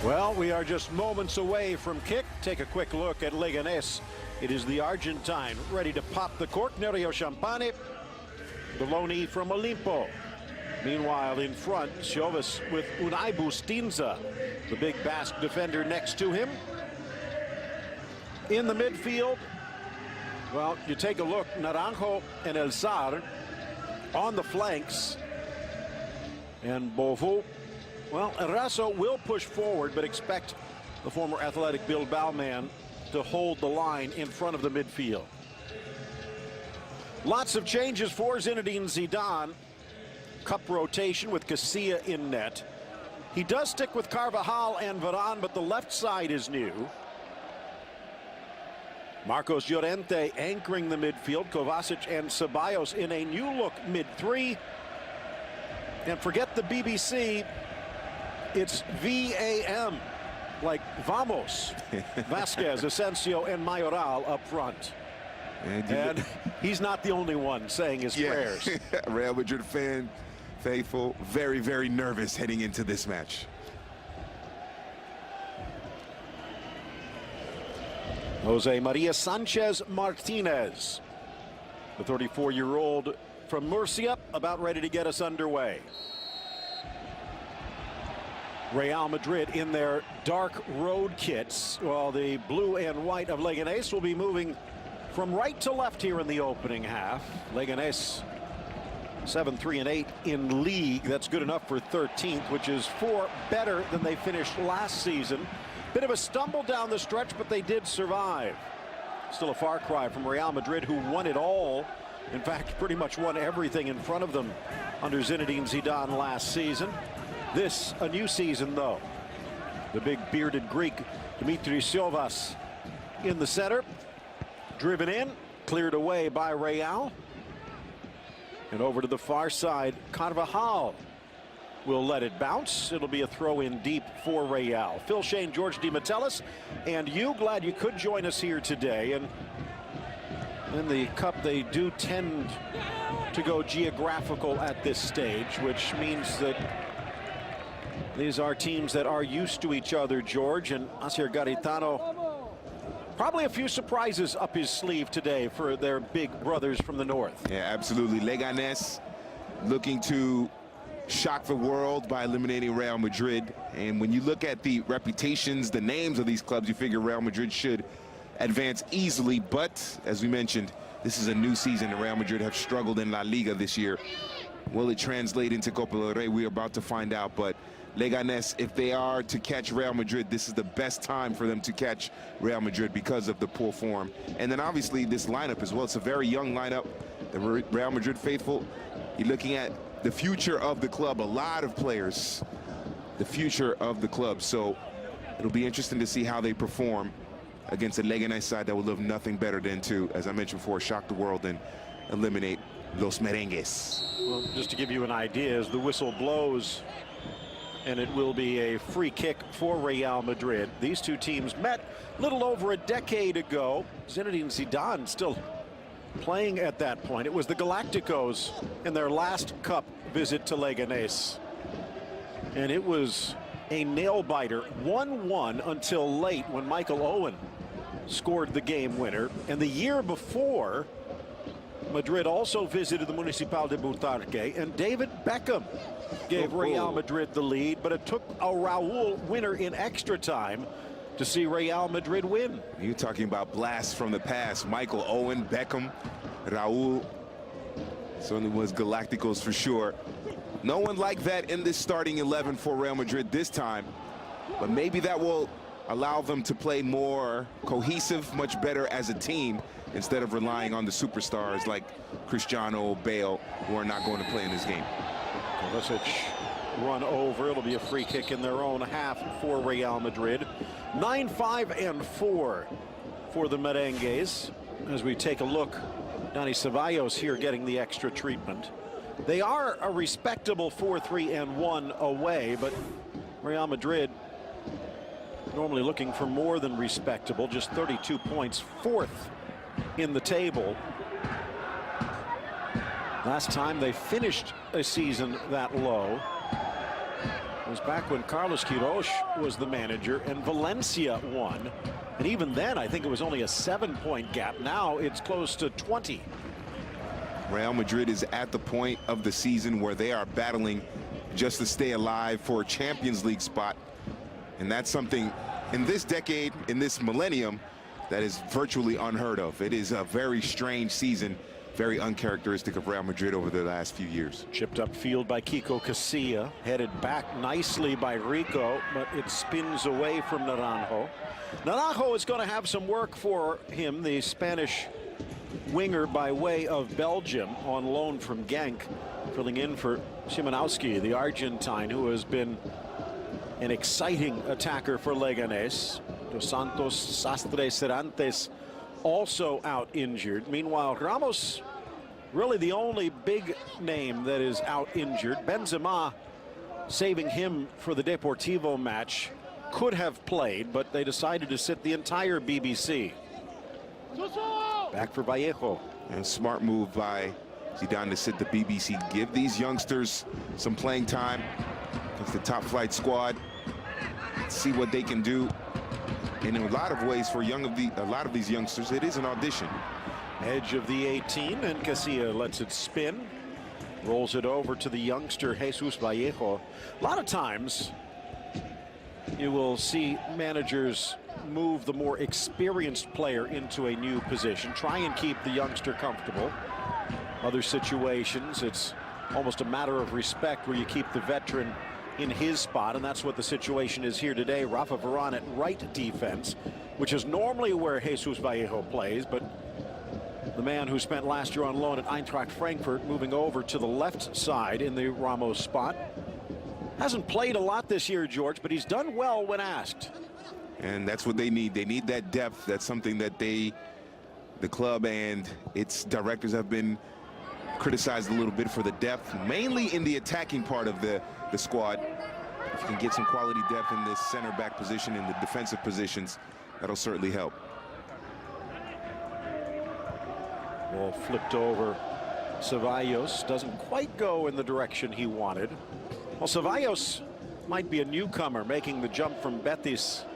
Well, we are just moments away from kick. Take a quick look at Leganes. It is the Argentine ready to pop the cork. Nerio Champagne, the loanee from Olimpo. Meanwhile, in front, Chauvis with Unai Bustinza, the big Basque defender next to him. In the midfield, well, you take a look, Naranjo and El Sar on the flanks. And Bovo, well, Eraso will push forward, but expect the former Athletic Bilbao man to hold the line in front of the midfield. Lots of changes for Zinedine Zidane. Cup rotation with Casilla in net. He does stick with Carvajal and Varane, but the left side is new. Marcos Llorente anchoring the midfield. Kovacic and Ceballos in a new look mid-three. And forget the BBC, it's VAM, like Vamos. Vasquez, Asensio, and Mayoral up front. And he's not the only one saying his prayers. Real Madrid fan, faithful, very, very nervous heading into this match. Jose Maria Sanchez Martinez, the 34-year-old from Murcia, about ready to get us underway. Real Madrid in their dark road kits, while the blue and white of Leganes will be moving from right to left here in the opening half. Leganes 7-3-8 in league. That's good enough for 13th, which is 4 better than they finished last season. Bit of a stumble down the stretch, but they did survive. Still a far cry from Real Madrid, who won it all. In fact, pretty much won everything in front of them under Zinedine Zidane last season. This, a new season, though. The big bearded Greek, Dimitris Siovas, in the center. Driven in, cleared away by Real. And over to the far side, Carvajal will let it bounce. It'll be a throw in deep for Real. Phil Shane, George DiMattelis, and you, glad you could join us here today. And in the Cup, they do tend to go geographical at this stage, which means that these are teams that are used to each other, George. And Asier Garitano, probably a few surprises up his sleeve today for their big brothers from the north. Yeah, absolutely. Leganes looking to shock the world by eliminating Real Madrid. And when you look at the reputations, the names of these clubs, you figure Real Madrid should advance easily. But as we mentioned, this is a new season, and Real Madrid have struggled in La Liga this year. Will it translate into Copa del Rey? We're about to find out. But Leganes, if they are to catch Real Madrid, this is the best time for them to catch Real Madrid because of the poor form. And then obviously this lineup as well. It's a very young lineup. The Real Madrid faithful, you're looking at the future of the club, a lot of players, the future of the club. So it'll be interesting to see how they perform against a Leganes side that will love nothing better than to, as I mentioned before, shock the world and eliminate Los Merengues. Well, just to give you an idea, as the whistle blows, and it will be a free kick for Real Madrid. These two teams met a little over a decade ago. Zinedine Zidane still playing at that point. It was the Galacticos in their last Cup visit to Leganes. And it was a nail-biter, 1-1 until late when Michael Owen scored the game winner. And the year before, Madrid also visited the Municipal de Butarque, and David Beckham gave Real Madrid the lead, but it took a Raul winner in extra time to see Real Madrid win. You're talking about blasts from the past. Michael Owen, Beckham, Raul. Certainly was Galacticos for sure. No one like that in this starting 11 for Real Madrid this time, but maybe that will allow them to play more cohesive, much better as a team, instead of relying on the superstars like Cristiano, Bale, who are not going to play in this game. Kovacic run over. It'll be a free kick in their own half for Real Madrid. 9-5-4 for the Merengues. As we take a look, Dani Ceballos here getting the extra treatment. They are a respectable 4-3-1 away, but Real Madrid normally looking for more than respectable, just 32 points, 4th in the table. Last time they finished a season that low It was back when Carlos Queiroz was the manager and Valencia won. And even then, I think it was only a 7-point gap. Now it's close to 20. Real Madrid is at the point of the season where they are battling just to stay alive for a Champions League spot. And that's something in this decade, in this millennium, that is virtually unheard of. It is a very strange season, very uncharacteristic of Real Madrid over the last few years. Chipped up field by Kiko Casilla, headed back nicely by Rico, but it spins away from Naranjo. Naranjo is going to have some work for him, the Spanish winger by way of Belgium on loan from Genk, filling in for Szymanowski, the Argentine, who has been an exciting attacker for Leganes. Dos Santos, Sastre, Cervantes also out injured. Meanwhile, Ramos, really the only big name that is out injured. Benzema, saving him for the Deportivo match, could have played, but they decided to sit the entire BBC. Back for Vallejo. And smart move by Zidane to sit the BBC. Give these youngsters some playing time against the top flight squad. See what they can do. And in a lot of ways, for a lot of these youngsters, it is an audition. Edge of the 18, and Casilla lets it spin. Rolls it over to the youngster, Jesus Vallejo. A lot of times, you will see managers move the more experienced player into a new position, try and keep the youngster comfortable. Other situations, it's almost a matter of respect where you keep the veteran in his spot, and that's what the situation is here today. Rafa Varane at right defense, which is normally where Jesus Vallejo plays, but the man who spent last year on loan at Eintracht Frankfurt moving over to the left side in the Ramos spot. Hasn't played a lot this year, George, but he's done well when asked. And that's what they need. They need that depth. That's something that the club and its directors have been criticized a little bit for, the depth, mainly in the attacking part of the squad. If you can get some quality depth in this center back position, in the defensive positions, that'll certainly help. Ball flipped over. Ceballos doesn't quite go in the direction he wanted. Well, Ceballos might be a newcomer making the jump from Betis.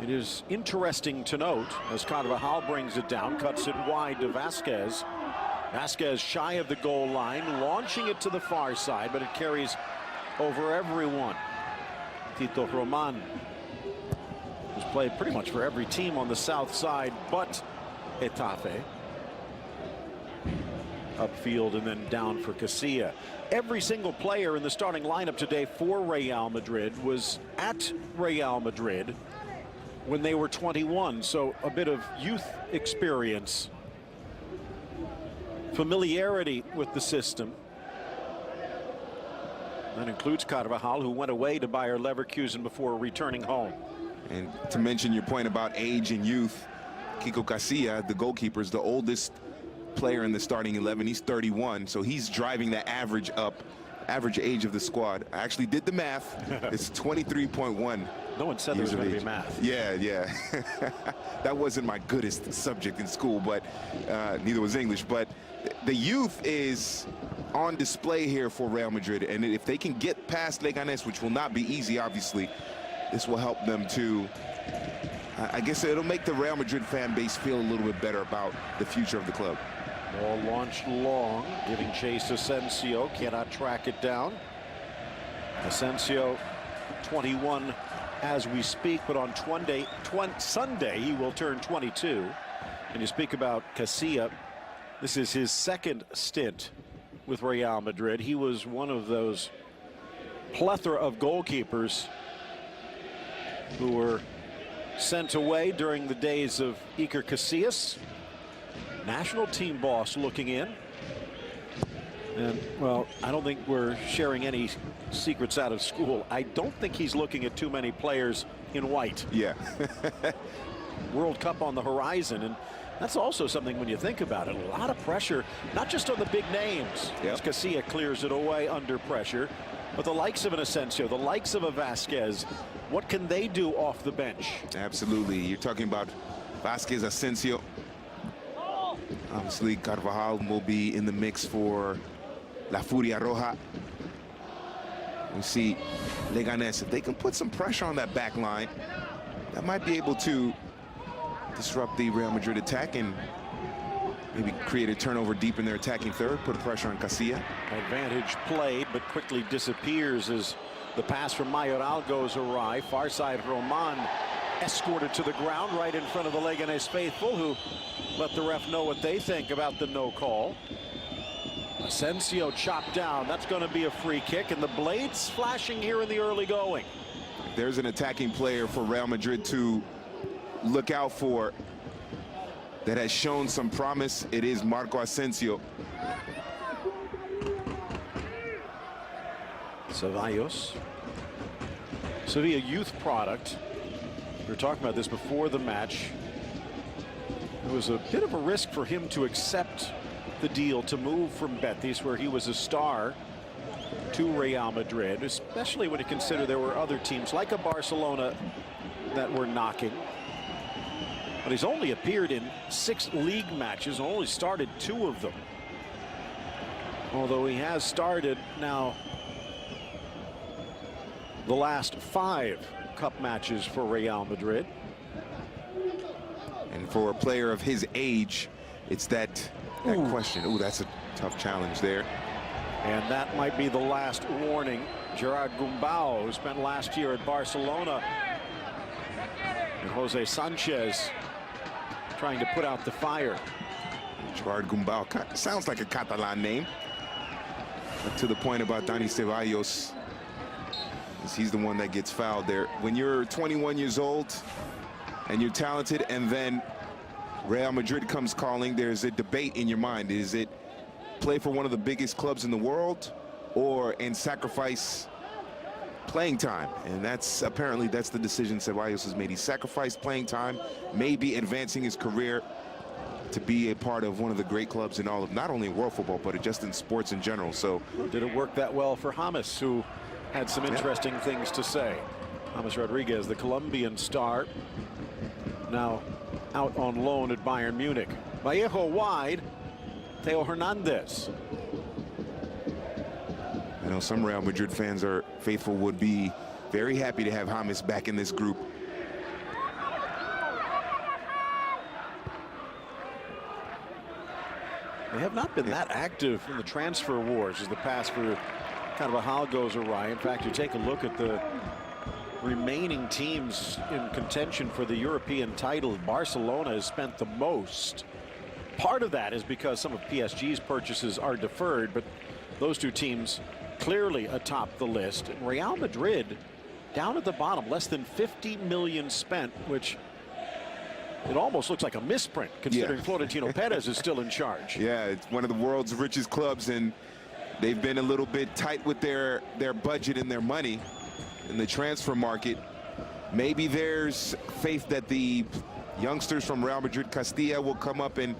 It is interesting to note as Carvajal brings it down, cuts it wide to Vasquez. Vasquez shy of the goal line, launching it to the far side, but it carries over everyone. Tito Roman, who's played pretty much for every team on the south side but Getafe. Upfield and then down for Casilla. Every single player in the starting lineup today for Real Madrid was at Real Madrid when they were 21, so a bit of youth experience, familiarity with the system. That includes Carvajal, who went away to Bayer Leverkusen before returning home. And to mention your point about age and youth, Kiko Casilla, the goalkeeper, is the oldest player in the starting 11. He's 31, so he's driving the average up, average age of the squad. I actually did the math. It's 23.1. No one said there was going to be math. Yeah. That wasn't my goodest subject in school, but neither was English. But the youth is on display here for Real Madrid, and if they can get past Leganes, which will not be easy, obviously, this will help them to, I guess it'll make the Real Madrid fan base feel a little bit better about the future of the club. Ball launched long, giving chase to Asensio. Cannot track it down. Asensio, 21 as we speak, but on Sunday he will turn 22. And you speak about Casilla. This is his second stint with Real Madrid. He was one of those plethora of goalkeepers who were sent away during the days of Iker Casillas. National team boss looking in. And, well, I don't think we're sharing any secrets out of school. I don't think he's looking at too many players in white. Yeah. World Cup on the horizon, and that's also something when you think about it. A lot of pressure, not just on the big names, as Casilla clears it away under pressure, but the likes of an Asensio, the likes of a Vasquez. What can they do off the bench? Absolutely. You're talking about Vasquez, Asensio. Obviously, Carvajal will be in the mix for La Furia Roja. We see Leganes, if they can put some pressure on that back line, that might be able to disrupt the Real Madrid attack and maybe create a turnover deep in their attacking third, put pressure on Casilla. Advantage played, but quickly disappears as the pass from Mayoral goes awry. Far side Roman escorted to the ground right in front of the Leganes faithful, who let the ref know what they think about the no call. Asensio chopped down. That's going to be a free kick, and the blades flashing here in the early going. There's an attacking player for Real Madrid to look out for that has shown some promise. It is Marco Asensio. Ceballos, Sevilla youth product. We were talking about this before the match. It was a bit of a risk for him to accept the deal to move from Betis, where he was a star, to Real Madrid, especially when you consider there were other teams like a Barcelona that were knocking. But he's only appeared in 6 league matches, only started 2 of them. Although he has started now the last 5 cup matches for Real Madrid. And for a player of his age, it's that question. Ooh, that's a tough challenge there. And that might be the last warning. Gerard Gumbau, who spent last year at Barcelona, and Jose Sanchez trying to put out the fire. Gerard Gumbau sounds like a Catalan name. But to the point about Dani Ceballos, he's the one that gets fouled there. When you're 21 years old and you're talented, and then Real Madrid comes calling, there's a debate in your mind. Is it play for one of the biggest clubs in the world, and sacrifice playing time? And that's apparently that's the decision Ceballos has made. He sacrificed playing time, maybe advancing his career to be a part of one of the great clubs in all of, not only world football, but just in sports in general. So did it work that well for James, who had some interesting things to say? James Rodriguez, the Colombian star, now out on loan at Bayern Munich. Vallejo wide, Theo Hernandez. I know some Real Madrid fans are faithful would be very happy to have James back in this group. They have not been that active in the transfer wars as the pass for Carvajal goes awry. In fact, you take a look at the remaining teams in contention for the European title. Barcelona has spent the most. Part of that is because some of PSG's purchases are deferred, but those 2 teams clearly atop the list. And Real Madrid down at the bottom, less than 50 million spent, which it almost looks like a misprint considering Florentino Perez is still in charge. Yeah, it's one of the world's richest clubs, and they've been a little bit tight with their budget and their money in the transfer market. Maybe there's faith that the youngsters from Real Madrid Castilla will come up and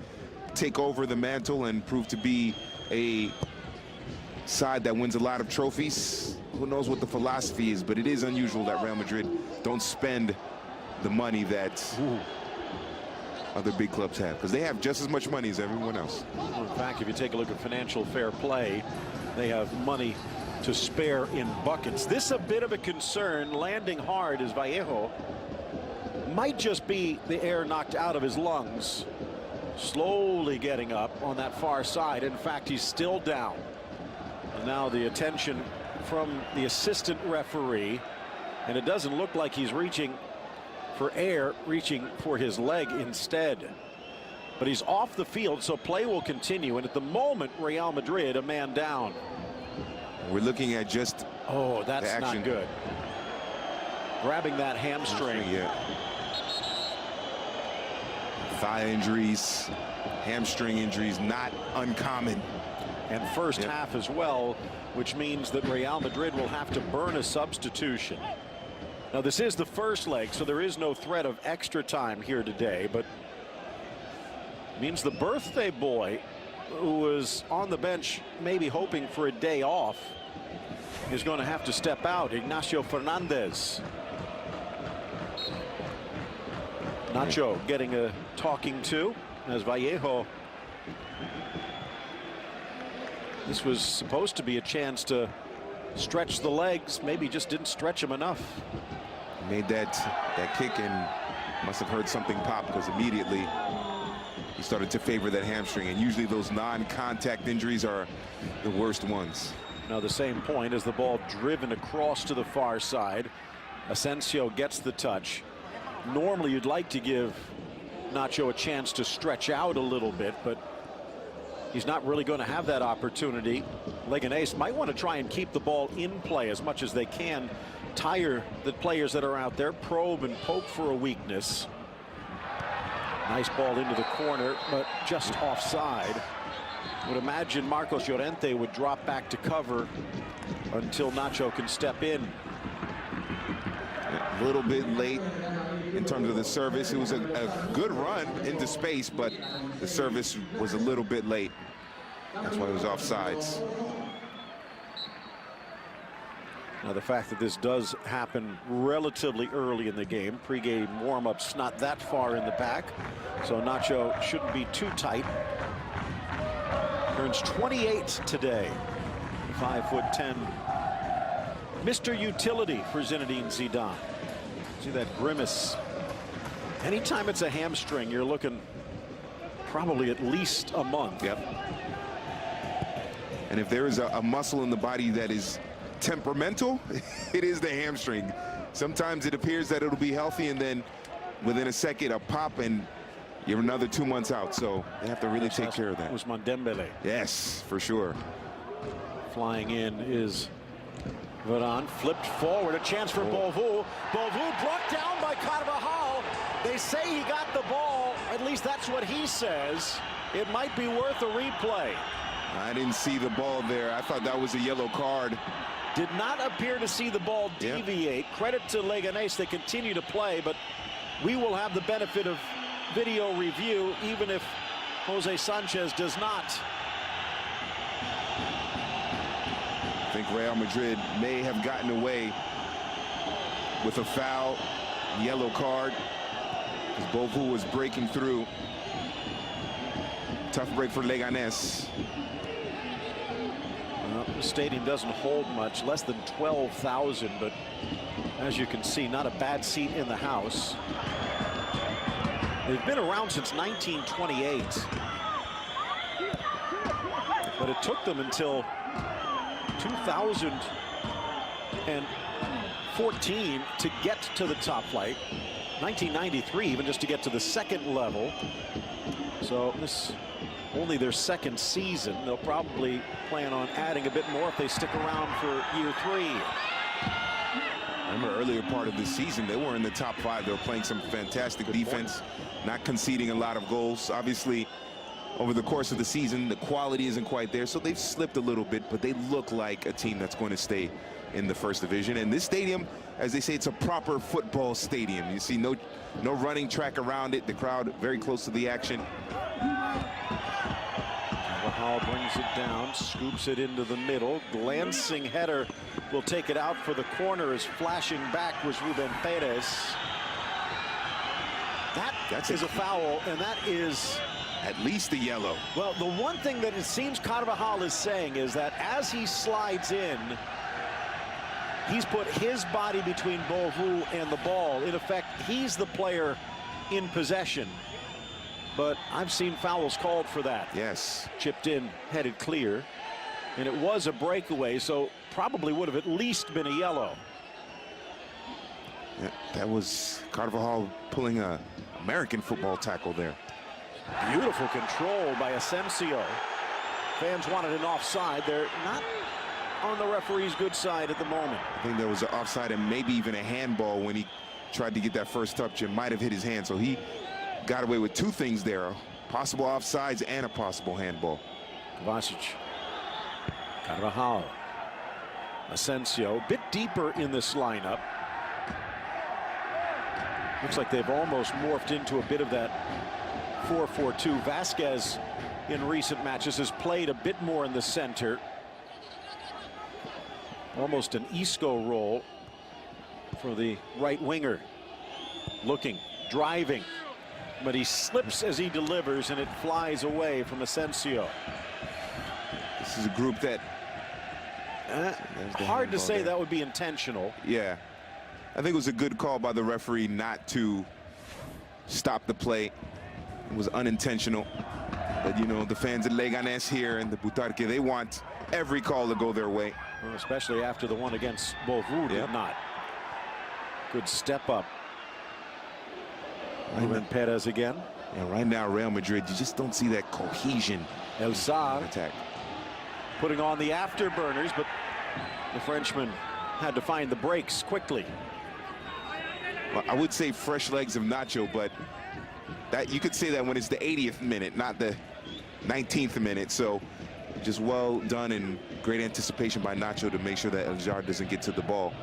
take over the mantle and prove to be a side that wins a lot of trophies. Who knows what the philosophy is, but it is unusual that Real Madrid don't spend the money that other big clubs have, because they have just as much money as everyone else. Well, in fact, if you take a look at financial fair play, they have money to spare in buckets. This a bit of a concern. Landing hard as Vallejo might just be the air knocked out of his lungs. Slowly getting up on that far side. In fact, he's still down. And now the attention from the assistant referee, and it doesn't look like he's reaching for air, reaching for his leg instead. But he's off the field, so play will continue. And at the moment, Real Madrid a man down. We're looking at just that's not good. Grabbing that hamstring. Yeah. Thigh injuries, hamstring injuries, not uncommon. And first half as well, which means that Real Madrid will have to burn a substitution. Now, this is the first leg, so there is no threat of extra time here today, but it means the birthday boy, who was on the bench maybe hoping for a day off, is going to have to step out. Ignacio Fernandez. Nacho getting a talking to as Vallejo. This was supposed to be a chance to stretched the legs, maybe just didn't stretch them enough. Made that kick and must have heard something pop, because immediately he started to favor that hamstring, and usually those non-contact injuries are the worst ones. Now the same point as the ball driven across to the far side. Asensio gets the touch. Normally you'd like to give Nacho a chance to stretch out a little bit, but he's not really going to have that opportunity. Leganes might want to try and keep the ball in play as much as they can. Tire the players that are out there, probe and poke for a weakness. Nice ball into the corner, but just offside. Would imagine Marcos Llorente would drop back to cover until Nacho can step in. A little bit late in terms of the service. It was a good run into space, but the service was a little bit late. That's why it was offsides. Now the fact that this does happen relatively early in the game, pregame warm-ups not that far in the back, so Nacho shouldn't be too tight. Turns 28 today, 5'10". Mr. Utility for Zinedine Zidane. See that grimace. Anytime it's a hamstring, you're looking probably at least a month. Yep. And if there is a muscle in the body that is temperamental, it is the hamstring. Sometimes it appears that it'll be healthy, and then within a second a pop and you're another 2 months out. So they have to really take care of that. Ousmane Dembele. Yes, for sure. Flying in is Varane, flipped forward, a chance for Beauvau. Beauvau brought down by Carvajal. They say he got the ball, at least that's what he says. It might be worth a replay. I didn't see the ball there. I thought that was a yellow card. Did not appear to see the ball deviate. Credit to Leganes, they continue to play, but we will have the benefit of video review even if Jose Sanchez does not. I think Real Madrid may have gotten away with a foul, yellow card, because Beauvau was breaking through. Tough break for Leganes. Well, the stadium doesn't hold much, less than 12,000, but as you can see, not a bad seat in the house. They've been around since 1928, but it took them until 2014 to get to the top flight. 1993 even just to get to the second level. So this only their second season. They'll probably plan on adding a bit more if they stick around for year 3. Remember earlier part of the season, they were in the top 5. They were playing some fantastic defense, not conceding a lot of goals. Obviously, over the course of the season, the quality isn't quite there, so they've slipped a little bit, but they look like a team that's going to stay in the first division. And this stadium, as they say, it's a proper football stadium. You see no running track around it. The crowd very close to the action. Carvajal brings it down, scoops it into the middle. Glancing header will take it out for the corner, as flashing back was Ruben Perez. That is a foul, and that is at least a yellow. Well, the one thing that it seems Carvajal is saying is that as he slides in, he's put his body between Beauvau and the ball. In effect, he's the player in possession. But I've seen fouls called for that. Yes. Chipped in, headed clear. And it was a breakaway, so probably would have at least been a yellow. Yeah, that was Carvajal pulling a American football tackle there. Beautiful control by Asensio. Fans wanted an offside. They're not on the referee's good side at the moment. I think there was an offside and maybe even a handball when he tried to get that first touch. It might have hit his hand, so he got away with 2 things there: possible offsides and a possible handball. Kovacic, Carvajal, Asensio, a bit deeper in this lineup. Looks like they've almost morphed into a bit of that 4-4-2. Vasquez in recent matches has played a bit more in the center. Almost an Isco role for the right winger. Looking, driving, but he slips as he delivers, and it flies away from Asensio. This is a group that Hard to say that would be intentional. Yeah. I think it was a good call by the referee not to stop the play. It was unintentional. But, you know, the fans at Leganes here and the Butarque, they want every call to go their way. Well, especially after the one against Beauvais did not. Good step up. Ruben Perez again. Yeah, right now, Real Madrid, you just don't see that cohesion. El Saar attack. Putting on the afterburners, but the Frenchman had to find the brakes quickly. Well, I would say fresh legs of Nacho, but that you could say that when it's the 80th minute, not the 19th minute. So just well done and great anticipation by Nacho to make sure that El Saar doesn't get to the ball.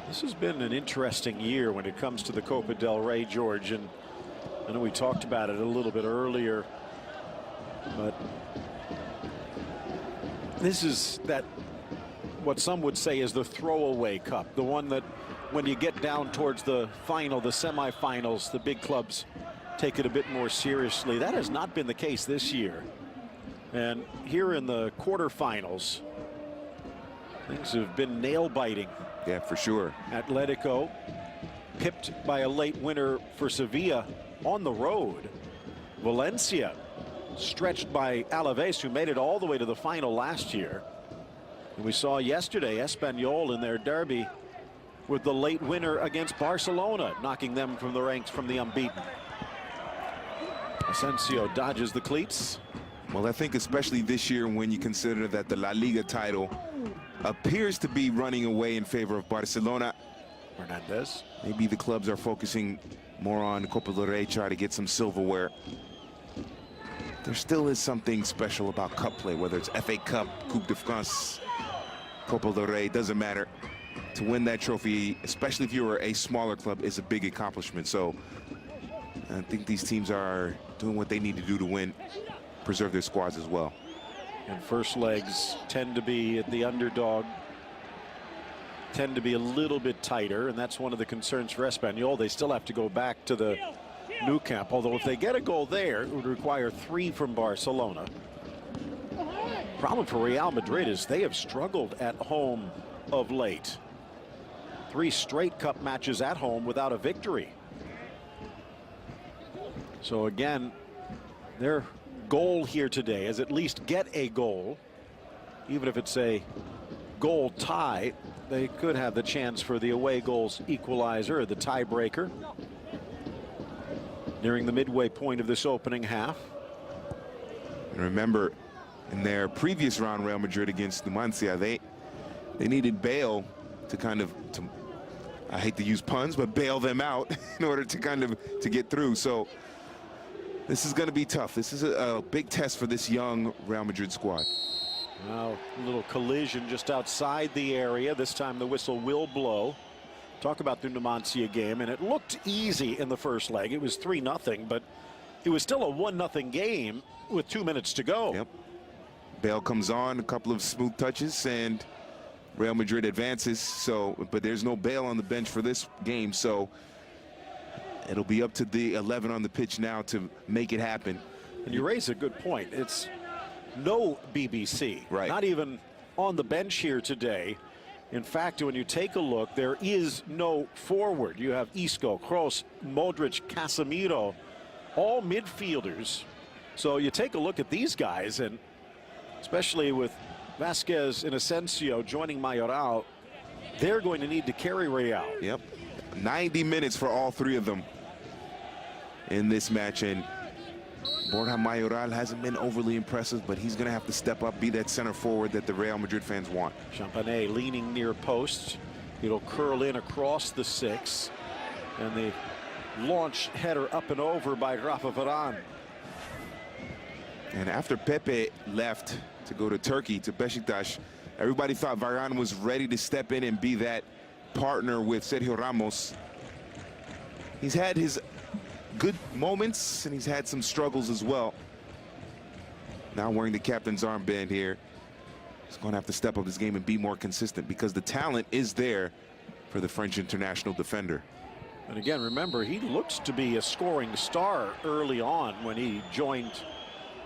This has been an interesting year when it comes to the Copa del Rey, George, and I know we talked about it a little bit earlier, but this is that what some would say is the throwaway cup, the one that when you get down towards the final, the semifinals, the big clubs take it a bit more seriously. That has not been the case this year. And here in the quarterfinals, things have been nail-biting. Yeah, for sure. Atletico pipped by a late winner for Sevilla on the road. Valencia stretched by Alaves, who made it all the way to the final last year. And we saw yesterday Espanyol in their derby with the late winner against Barcelona, knocking them from the ranks from the unbeaten. Asensio dodges the cleats. Well, I think especially this year when you consider that the La Liga title appears to be running away in favor of Barcelona. Hernandez. Maybe the clubs are focusing more on Copa del Rey, try to get some silverware. There still is something special about cup play, whether it's FA Cup, Coupe de France, Copa del Rey, doesn't matter. To win that trophy, especially if you were a smaller club, is a big accomplishment. So I think these teams are doing what they need to do to win, preserve their squads as well. And first legs tend to be at the underdog, tend to be a little bit tighter, and that's one of the concerns for Espanyol. They still have to go back to the Nou Camp, although if they get a goal there, it would require 3 from Barcelona. Problem for Real Madrid is they have struggled at home of late. 3 straight cup matches at home without a victory. So again, their goal here today is at least get a goal. Even if it's a goal tie, they could have the chance for the away goals equalizer, or the tiebreaker. Nearing the midway point of this opening half. And remember, in their previous round, Real Madrid against Numancia, they needed Bale to kind of, I hate to use puns, but bail them out in order to kind of to get through. So this is going to be tough. This is a big test for this young Real Madrid squad. Now a little collision just outside the area. This time the whistle will blow. Talk about the Numancia game, and it looked easy in the first leg. It was 3-0, but it was still a 1-0 game with 2 minutes to go. Yep. Bale comes on, a couple of smooth touches, and Real Madrid advances. So, but there's no Bale on the bench for this game, so it'll be up to the 11 on the pitch now to make it happen. And you raise a good point. It's no BBC, right? Not even on the bench here today. In fact, when you take a look, there is no forward. You have Isco, Kroos, Modric, Casemiro, all midfielders. So you take a look at these guys, and especially with Vasquez and Asensio joining Mayoral, they're going to need to carry Real. Yep. 90 minutes for all 3 of them in this match, and Borja Mayoral hasn't been overly impressive, but he's going to have to step up, be that center forward that the Real Madrid fans want. Champanet leaning near post. It'll curl in across the 6, and the launch header up and over by Rafa Varane. And after Pepe left to go to Turkey, to Beşiktaş, everybody thought Varane was ready to step in and be that partner with Sergio Ramos. He's had his good moments, and he's had some struggles as well. Now wearing the captain's armband here, he's going to have to step up his game and be more consistent, because the talent is there for the French international defender. And again, remember, he looks to be a scoring star early on when he joined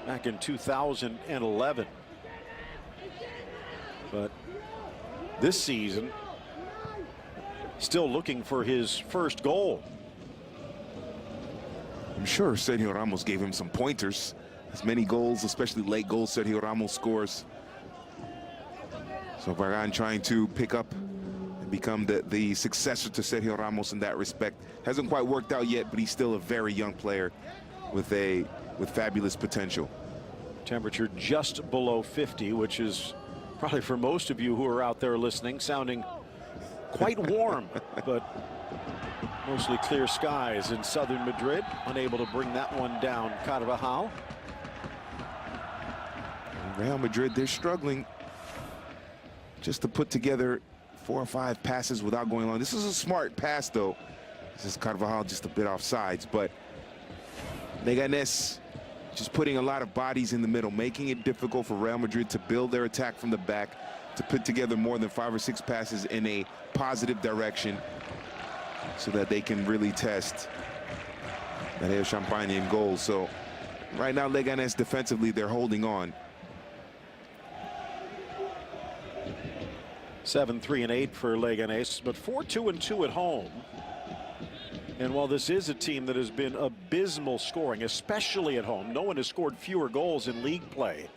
back in 2011. But this season, still looking for his first goal. I'm sure Sergio Ramos gave him some pointers. As many goals, especially late goals, Sergio Ramos scores. So Varane trying to pick up and become the successor to Sergio Ramos in that respect. Hasn't quite worked out yet, but he's still a very young player with fabulous potential. Temperature just below 50, which is probably for most of you who are out there listening sounding quite warm, but mostly clear skies in southern Madrid. Unable to bring that one down. Carvajal. Real Madrid, they're struggling just to put together 4 or 5 passes without going long. This is a smart pass, though. This is Carvajal just a bit off sides, but Leganes just putting a lot of bodies in the middle, making it difficult for Real Madrid to build their attack from the back, to put together more than 5 or 6 passes in a positive direction so that they can really test Mario Champagne in goal. So right now, Leganes defensively, they're holding on. 7-3-8 for Leganes, but 4-2-2 at home. And while this is a team that has been abysmal scoring, especially at home, no one has scored fewer goals in league play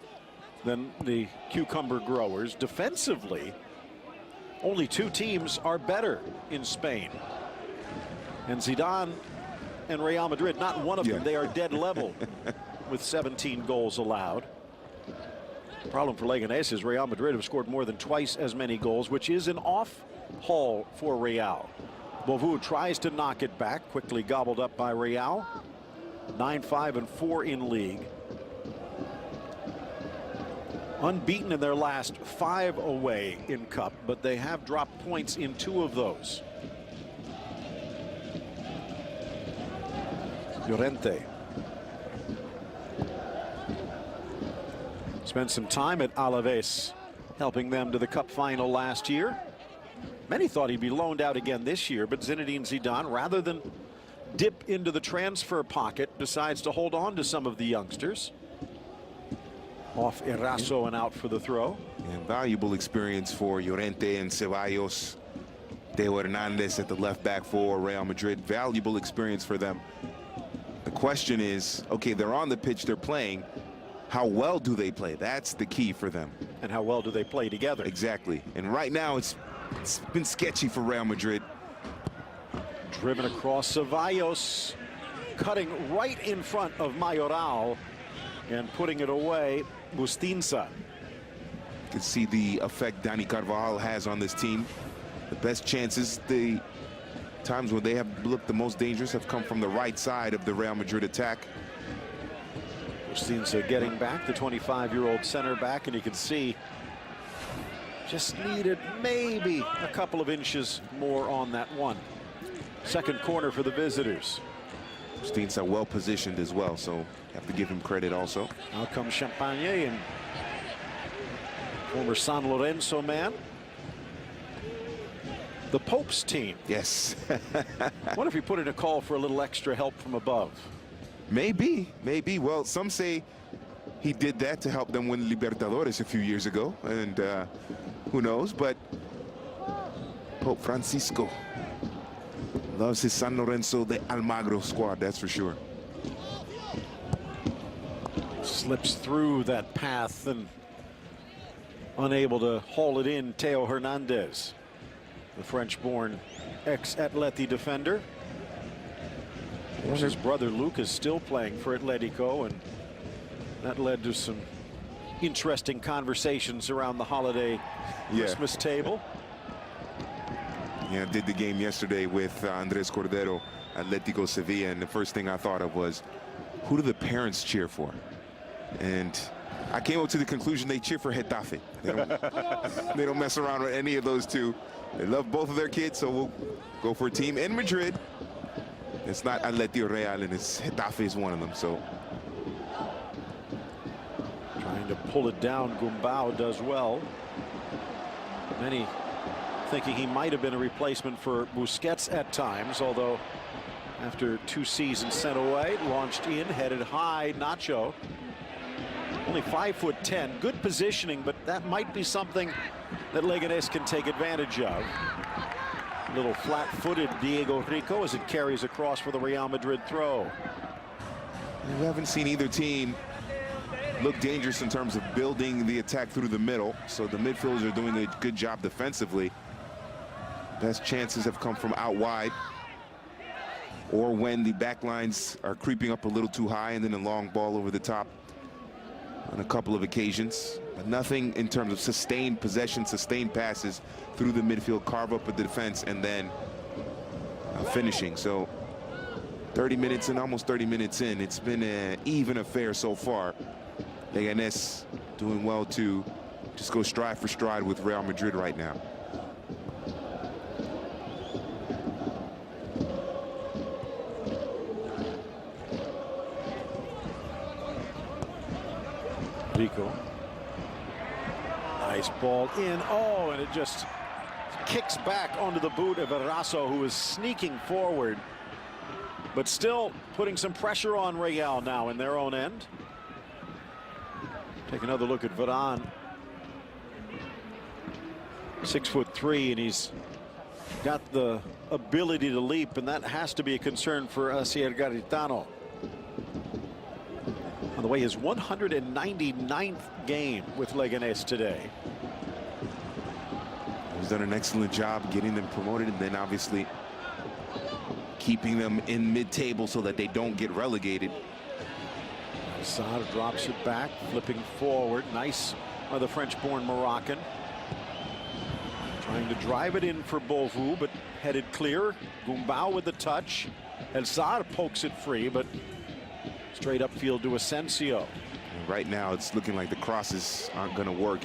than the Cucumber Growers. Defensively, only 2 teams are better in Spain. And Zidane and Real Madrid, not one of them, they are dead level with 17 goals allowed. The problem for Leganes is Real Madrid have scored more than twice as many goals, which is an off haul for Real. Beauvau tries to knock it back, quickly gobbled up by Real. 9-5-4 in league. Unbeaten in their last 5 away in Cup, but they have dropped points in 2 of those. Llorente. Spent some time at Alaves, helping them to the Cup final last year. Many thought he'd be loaned out again this year, but Zinedine Zidane, rather than dip into the transfer pocket, decides to hold on to some of the youngsters. Off Eraso and out for the throw. And valuable experience for Llorente and Ceballos. Teo Hernandez at the left back for Real Madrid. Valuable experience for them. The question is, okay, they're on the pitch, they're playing. How well do they play? That's the key for them. And how well do they play together? Exactly. And right now it's been sketchy for Real Madrid. Driven across Ceballos, cutting right in front of Mayoral and putting it away. Bustinza. You can see the effect Dani Carvajal has on this team. The best chances, the times when they have looked the most dangerous, have come from the right side of the Real Madrid attack. Bustinza getting back, the 25-year-old center back, and you can see just needed maybe a couple of inches more on that one. Second corner for the visitors. Bustinza well positioned as well, so have to give him credit also. Now comes Champagne, and former San Lorenzo man. The Pope's team. Yes. What if he put in a call for a little extra help from above? Maybe, maybe. Well, some say he did that to help them win Libertadores a few years ago, and who knows, but Pope Francisco loves his San Lorenzo de Almagro squad, that's for sure. Slips through that path and unable to haul it in. Teo Hernandez, the French-born ex-Atleti defender. His brother Luke is still playing for Atletico, and that led to some interesting conversations around the holiday Christmas table. Yeah, I did the game yesterday with Andres Cordero, Atletico Sevilla, and the first thing I thought of was, who do the parents cheer for? And I came up to the conclusion they cheer for Getafe. They don't mess around with any of those two. They love both of their kids, so we'll go for a team in Madrid. It's not Atleti Real, and it's Getafe is one of them. So trying to pull it down, Gumbau does well. Many thinking he might have been a replacement for Busquets at times, although after 2 seasons sent away, launched in, headed high. Nacho Only 5'10", good positioning, but that might be something that Leganes can take advantage of. Little flat-footed Diego Rico as it carries across for the Real Madrid throw. We haven't seen either team look dangerous in terms of building the attack through the middle, so the midfielders are doing a good job defensively. Best chances have come from out wide, or when the back lines are creeping up a little too high, and then a long ball over the top on a couple of occasions. But nothing in terms of sustained possession, sustained passes through the midfield, carve up a defense, and then finishing. So 30 minutes in, almost 30 minutes in, it's been an even affair so far. Leganes doing well to just go stride for stride with Real Madrid right now. Rico. Nice ball in. Oh, and it just kicks back onto the boot of Eraso, who is sneaking forward, but still putting some pressure on Real now in their own end. Take another look at Varane. 6'3", and he's got the ability to leap, and that has to be a concern for Asier Garitano. On the way, his 199th game with Leganes today. He's done an excellent job getting them promoted, and then obviously keeping them in mid-table so that they don't get relegated. Assad drops it back, flipping forward. Nice by the French-born Moroccan. Trying to drive it in for Beauvau, but headed clear. Gumbau with the touch. El Saad pokes it free, but straight upfield to Asensio. Right now, it's looking like the crosses aren't going to work.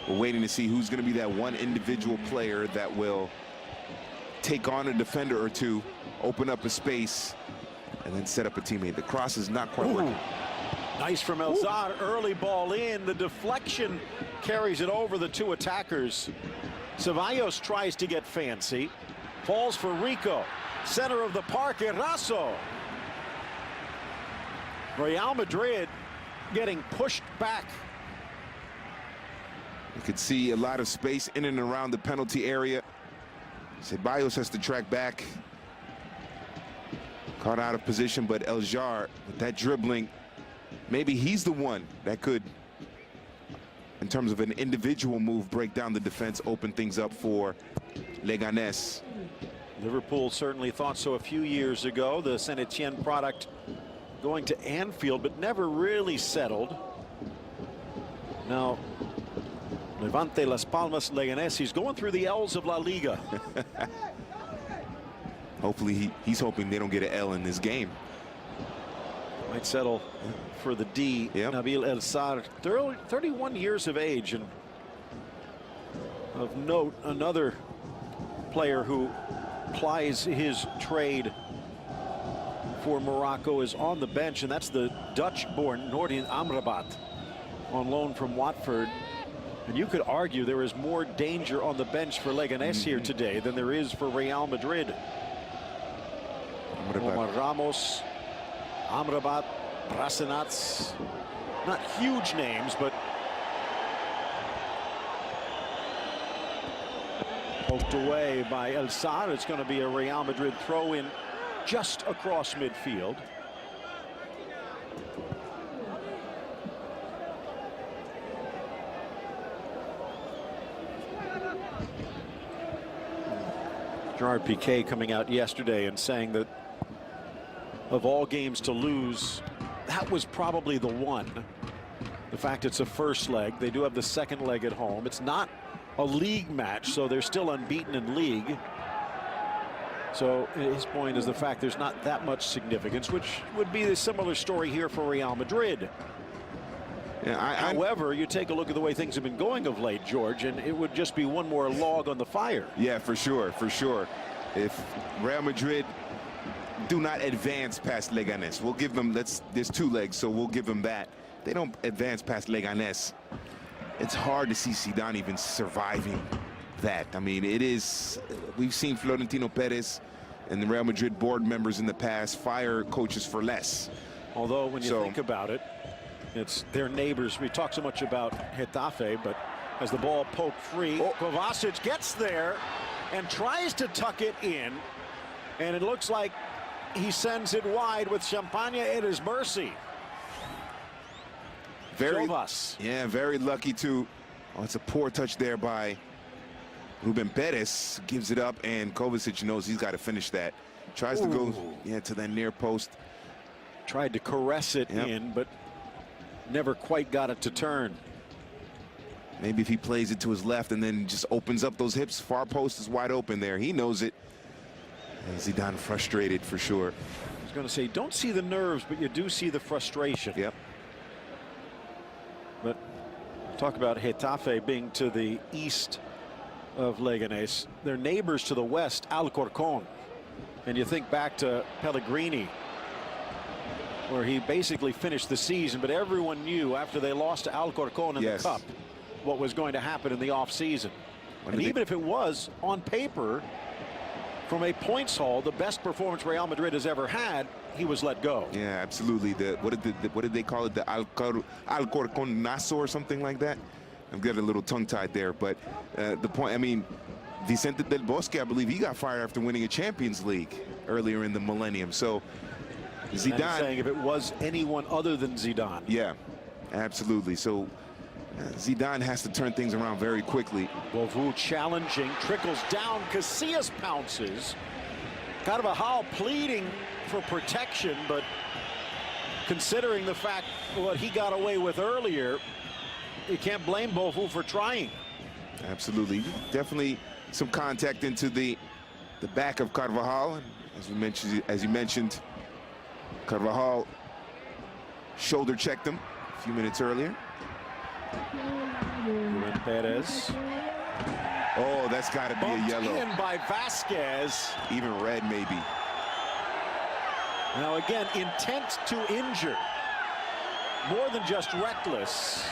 We're waiting to see who's going to be that one individual player that will take on a defender or two, open up a space, and then set up a teammate. The cross is not quite working. Nice from El Saad. Early ball in. The deflection carries it over the two attackers. Ceballos tries to get fancy. Falls for Rico. Center of the park, Eraso. Real Madrid getting pushed back. You could see a lot of space in and around the penalty area. Ceballos has to track back. Caught out of position, but El Jar, with that dribbling, maybe he's the one that could, in terms of an individual move, break down the defense, open things up for Leganes. Liverpool certainly thought so a few years ago. The Saint Etienne product going to Anfield, but never really settled. Now, Levante, Las Palmas, Leganes, he's going through the L's of La Liga. Hopefully he's hoping they don't get an L in this game. Might settle for the D. Yep. Nabil El Saad, 31 years of age, and of note, another player who plies his trade for Morocco is on the bench, and that's the Dutch-born Noordin Amrabat on loan from Watford. And you could argue there is more danger on the bench for Leganes here today than there is for Real Madrid. Omar Ramos, Amrabat, Brasenats, not huge names, but poked away by El Saad. It's going to be a Real Madrid throw-in just across midfield. Gerard Piqué coming out yesterday and saying that of all games to lose, that was probably the one. The fact it's a first leg. They do have the second leg at home. It's not a league match, so they're still unbeaten in league. So his point is the fact there's not that much significance, which would be a similar story here for Real Madrid. Yeah, however, you take a look at the way things have been going of late, George, and it would just be one more log on the fire. Yeah, for sure, for sure. If Real Madrid do not advance past Leganes, we'll give them, there's two legs, so we'll give them that. They don't advance past Leganes. It's hard to see Zidane even surviving that. I mean, it is, we've seen Florentino Perez and the Real Madrid board members in the past fire coaches for less. Although when you think about it, It's their neighbors. We talk so much about Getafe, but as the ball poked free, Kovacic gets there and tries to tuck it in, and it looks like he sends it wide with Champagne at his mercy. Very lucky too. Oh, it's a poor touch there by Ruben Perez. Gives it up, and Kovacic knows he's got to finish that. Tries to go to that near post. Tried to caress it in, but never quite got it to turn. Maybe if he plays it to his left and then just opens up those hips, far post is wide open there. He knows it. And Zidane frustrated for sure. I was going to say, don't see the nerves, but you do see the frustration. Yep. But talk about Getafe being to the east of Leganes. Their neighbors to the west, Alcorcón. And you think back to Pellegrini, where he basically finished the season, but everyone knew after they lost to Alcorcón in the Cup what was going to happen in the offseason. And even if it was on paper, from a points haul, the best performance Real Madrid has ever had, he was let go. Yeah, absolutely. What did they call it? The Alcorconazo or something like that? I'm getting a little tongue-tied there, but the point, I mean, Vicente del Bosque, I believe he got fired after winning a Champions League earlier in the millennium. So Zidane, saying if it was anyone other than Zidane. Yeah, absolutely. So Zidane has to turn things around very quickly. Bovu challenging, trickles down, Casillas pounces. Carvajal pleading for protection, but considering the fact what he got away with earlier, you can't blame Bovu for trying. Absolutely. Definitely some contact into the back of Carvajal. As you mentioned, Carvajal shoulder checked him a few minutes earlier. Ruben Perez. Oh, that's got to be a yellow. In by Vasquez. Even red, maybe. Now again, intent to injure. More than just reckless.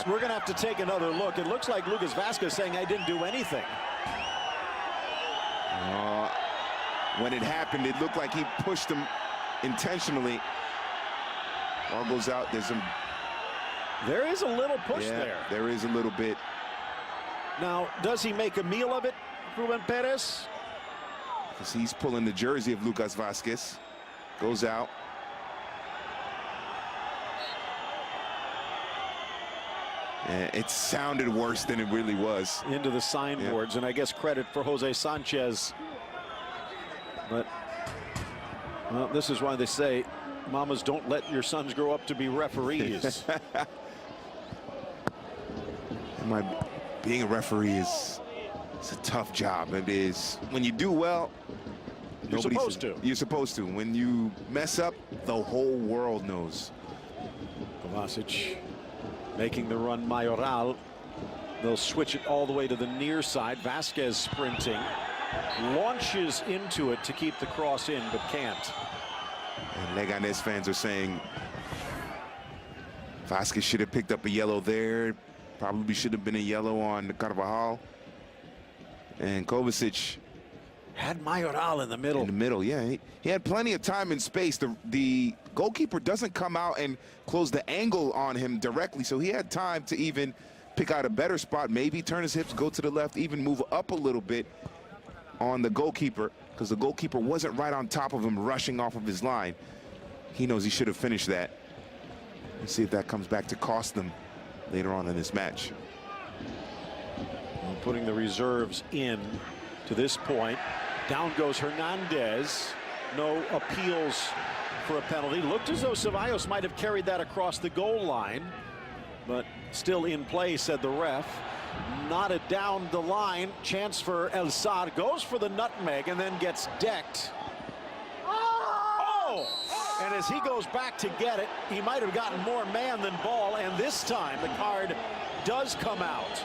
We're going to have to take another look. It looks like Lucas Vasquez saying, I didn't do anything. When it happened, it looked like he pushed him intentionally. Ball goes out. There is a little push there. There is a little bit. Now, does he make a meal of it, Ruben Perez? Because he's pulling the jersey of Lucas Vasquez. Goes out. And it sounded worse than it really was. Into the signboards, and I guess credit for Jose Sanchez. But, well, this is why they say, mamas, don't let your sons grow up to be referees. Being a referee is a tough job. It is. When you do well, you're supposed to. You're supposed to. When you mess up, the whole world knows. Kovacic making the run, Mayoral. They'll switch it all the way to the near side. Vasquez sprinting. Launches into it to keep the cross in, but can't. And Leganes fans are saying Vasquez should have picked up a yellow there. Probably should have been a yellow on Carvajal. And Kovacic had Mayoral in the middle. In the middle, yeah. He had plenty of time and space. The goalkeeper doesn't come out and close the angle on him directly, so he had time to even pick out a better spot, maybe turn his hips, go to the left, even move up a little bit on the goalkeeper, because the goalkeeper wasn't right on top of him rushing off of his line. He knows he should have finished that. Let's see if that comes back to cost them later on in this match. Well, putting the reserves in to this point. Down goes Hernandez. No appeals for a penalty. Looked as though Ceballos might have carried that across the goal line, but still in play, said the ref. Knotted down the line. Chance for El Sad. Goes for the nutmeg and then gets decked. Oh! And as he goes back to get it, he might have gotten more man than ball, and this time the card does come out.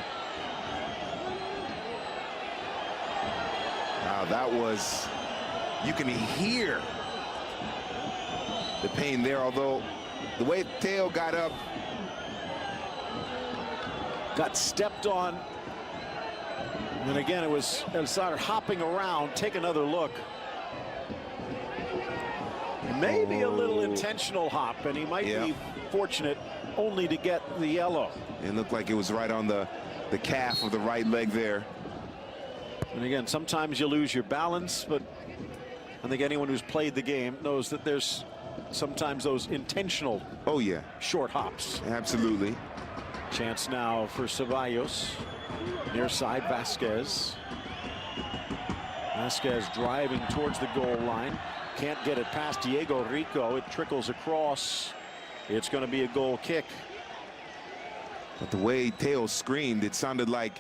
Wow, that was, you can hear the pain there, although the way Teo got up. Got stepped on. And again, it was El Sadr hopping around. Take another look. Maybe a little intentional hop, and he might be fortunate only to get the yellow. It looked like it was right on the calf of the right leg there. And again, sometimes you lose your balance, but I think anyone who's played the game knows that there's sometimes those intentional short hops. Absolutely. Chance now for Ceballos. Near side, Vasquez. Vasquez driving towards the goal line. Can't get it past Diego Rico. It trickles across. It's going to be a goal kick. But the way Teo screamed, it sounded like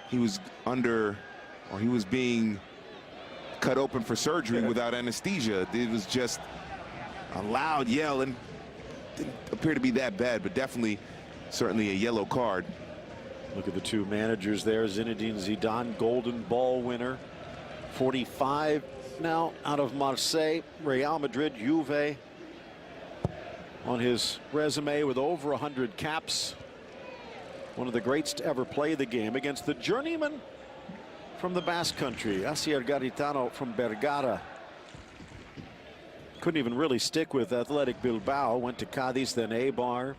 he was under, or he was being cut open for surgery without anesthesia. It was just a loud yell, and didn't appear to be that bad, but definitely, certainly a yellow card. Look at the two managers there. Zinedine Zidane, Golden Ball winner. 45 now out of Marseille. Real Madrid, Juve on his resume with over 100 caps. One of the greats to ever play the game against the journeyman from the Basque Country, Asier Garitano from Bergara. Couldn't even really stick with Athletic Bilbao. Went to Cadiz, then Eibar.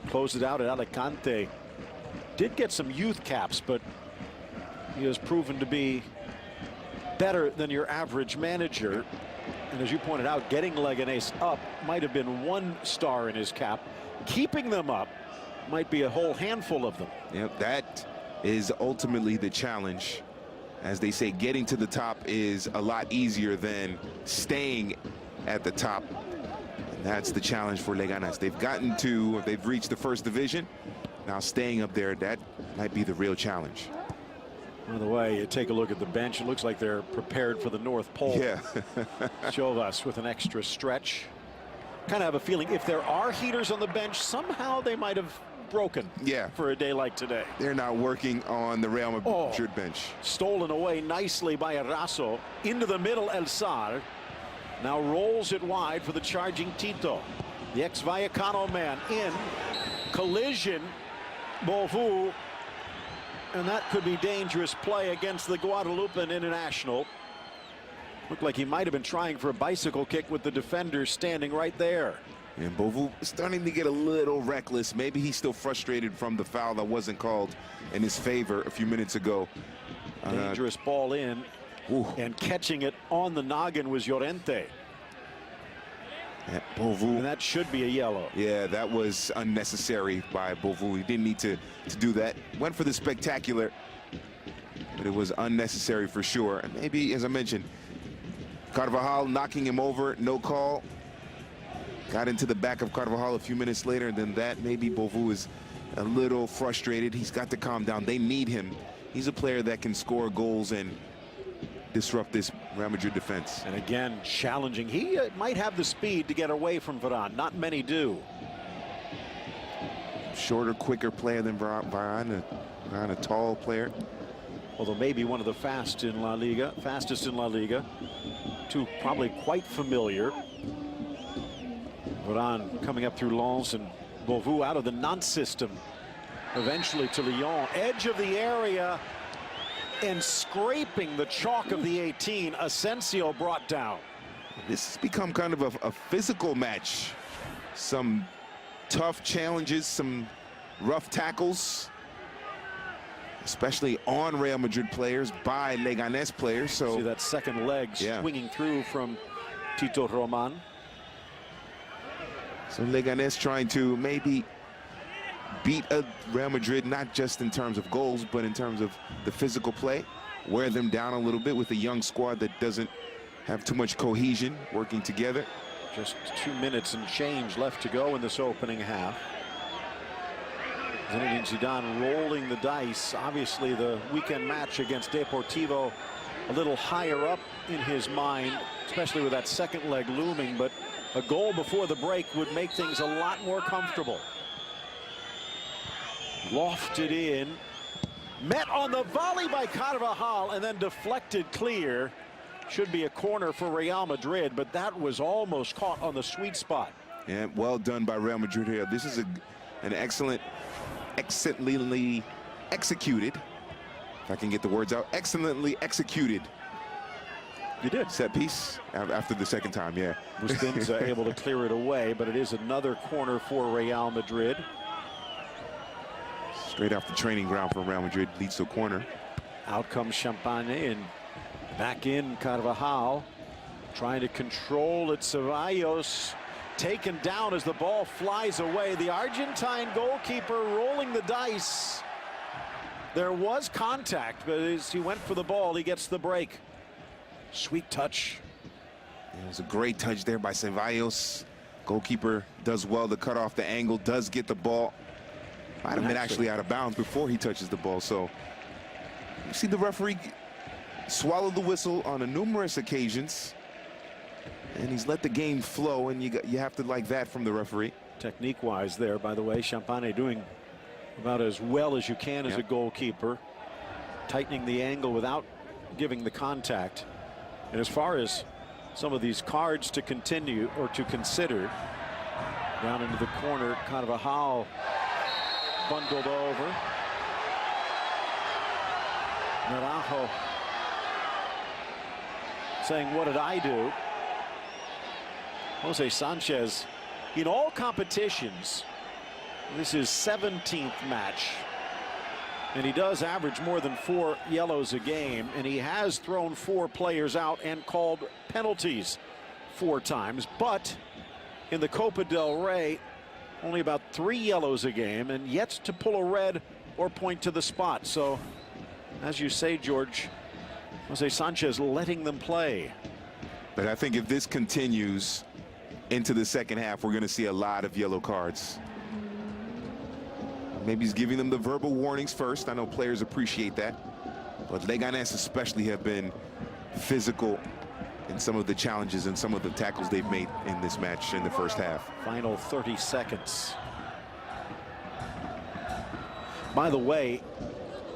Closed it out at Alicante. Did get some youth caps, but he has proven to be better than your average manager. And as you pointed out, getting Leganes up might have been one star in his cap. Keeping them up might be a whole handful of them. Yep, that is ultimately the challenge. As they say, getting to the top is a lot easier than staying at the top. And that's the challenge for Leganes. They've reached the first division. Now staying up there, that might be the real challenge. By the way, you take a look at the bench. It looks like they're prepared for the North Pole. Yeah. Chovas with an extra stretch. Kind of have a feeling if there are heaters on the bench, somehow they might have broken for a day like today. They're not working on the Real Madrid bench. Stolen away nicely by Eraso. Into the middle, El Sar. Now rolls it wide for the charging Tito. The ex-Vallecano man in. Collision. Beauvau. And that could be dangerous play against the Guadalupan international. Looked like he might have been trying for a bicycle kick with the defender standing right there. And Beauvau starting to get a little reckless. Maybe he's still frustrated from the foul that wasn't called in his favor a few minutes ago. Dangerous ball in. And catching it on the noggin was Llorente. Beauvau. And that should be a yellow. Yeah, that was unnecessary by Beauvau. He didn't need to do that. Went for the spectacular, but it was unnecessary for sure. And maybe, as I mentioned, Carvajal knocking him over, no call. Got into the back of Carvajal a few minutes later, and then that maybe Beauvau is a little frustrated. He's got to calm down. They need him. He's a player that can score goals and disrupt this Real Madrid defense. And again, challenging. He might have the speed to get away from Varane. Not many do. Shorter, quicker player than Varane. A tall player. Although maybe one of the fastest in La Liga. Two probably quite familiar. Varane coming up through Lens, and Beauvau out of the Nantes system. Eventually to Lyon. Edge of the area. And scraping the chalk of the 18, Asensio brought down. This has become kind of a physical match. Some tough challenges, some rough tackles, especially on Real Madrid players by Leganes players. So see that second leg swinging through from Tito Roman. So Leganes trying to maybe beat Real Madrid, not just in terms of goals, but in terms of the physical play. Wear them down a little bit with a young squad that doesn't have too much cohesion working together. Just 2 minutes and change left to go in this opening half. Zinedine Zidane rolling the dice. Obviously the weekend match against Deportivo a little higher up in his mind, especially with that second leg looming, but a goal before the break would make things a lot more comfortable. Lofted in, met on the volley by Carvajal, and then deflected clear. Should be a corner for Real Madrid, but that was almost caught on the sweet spot. Yeah, well done by Real Madrid here. This is an excellently executed, if I can get the words out, excellently executed You did. Set piece after the second time, yeah. Bustinza able to clear it away, but it is another corner for Real Madrid. Straight off the training ground for Real Madrid, leads to a corner. Out comes Champagne, and back in Carvajal, trying to control it. Ceballos taken down as the ball flies away. The Argentine goalkeeper rolling the dice. There was contact, but as he went for the ball, he gets the break. Sweet touch. It was a great touch there by Ceballos. Goalkeeper does well to cut off the angle, does get the ball. Might have been actually out of bounds before he touches the ball. So you see the referee swallow the whistle on numerous occasions, and he's let the game flow, and you have to like that from the referee. Technique-wise there, by the way, Champagne doing about as well as you can as a goalkeeper, tightening the angle without giving the contact. And as far as some of these cards to continue or to consider, down into the corner, Carvajal bundled over. Naranjo saying, what did I do? Jose Sanchez, in all competitions, this is 17th match, and he does average more than 4 yellows a game, and he has thrown 4 players out and called penalties 4 times. But in the Copa del Rey, only about 3 yellows a game, and yet to pull a red or point to the spot. So, as you say, George, Jose Sanchez letting them play. But I think if this continues into the second half, we're going to see a lot of yellow cards. Maybe he's giving them the verbal warnings first. I know players appreciate that. But Leganes especially have been physical in some of the challenges and some of the tackles they've made in this match in the first half. Final 30 seconds. By the way,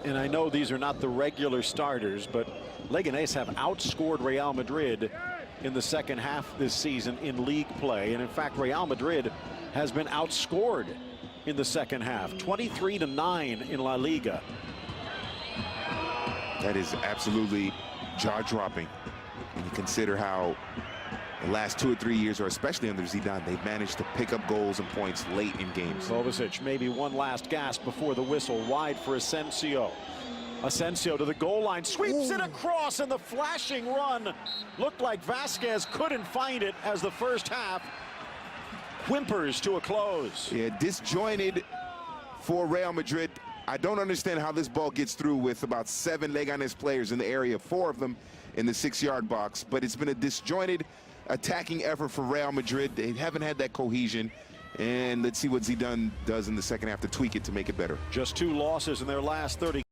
and I know these are not the regular starters, but Leganes have outscored Real Madrid in the second half this season in league play. And in fact, Real Madrid has been outscored in the second half, 23-9 in La Liga. That is absolutely jaw-dropping when you consider how the last 2 or 3 years, or especially under Zidane, they've managed to pick up goals and points late in games. Kovacic, maybe one last gasp before the whistle, wide for Asensio. Asensio to the goal line, sweeps it across, and the flashing run looked like Vasquez couldn't find it as the first half whimpers to a close. Yeah, disjointed for Real Madrid. I don't understand how this ball gets through with about 7 Leganes players in the area, 4 of them in the 6-yard box, but it's been a disjointed attacking effort for Real Madrid. They haven't had that cohesion, and let's see what Zidane does in the second half to tweak it to make it better. Just 2 losses in their last 30.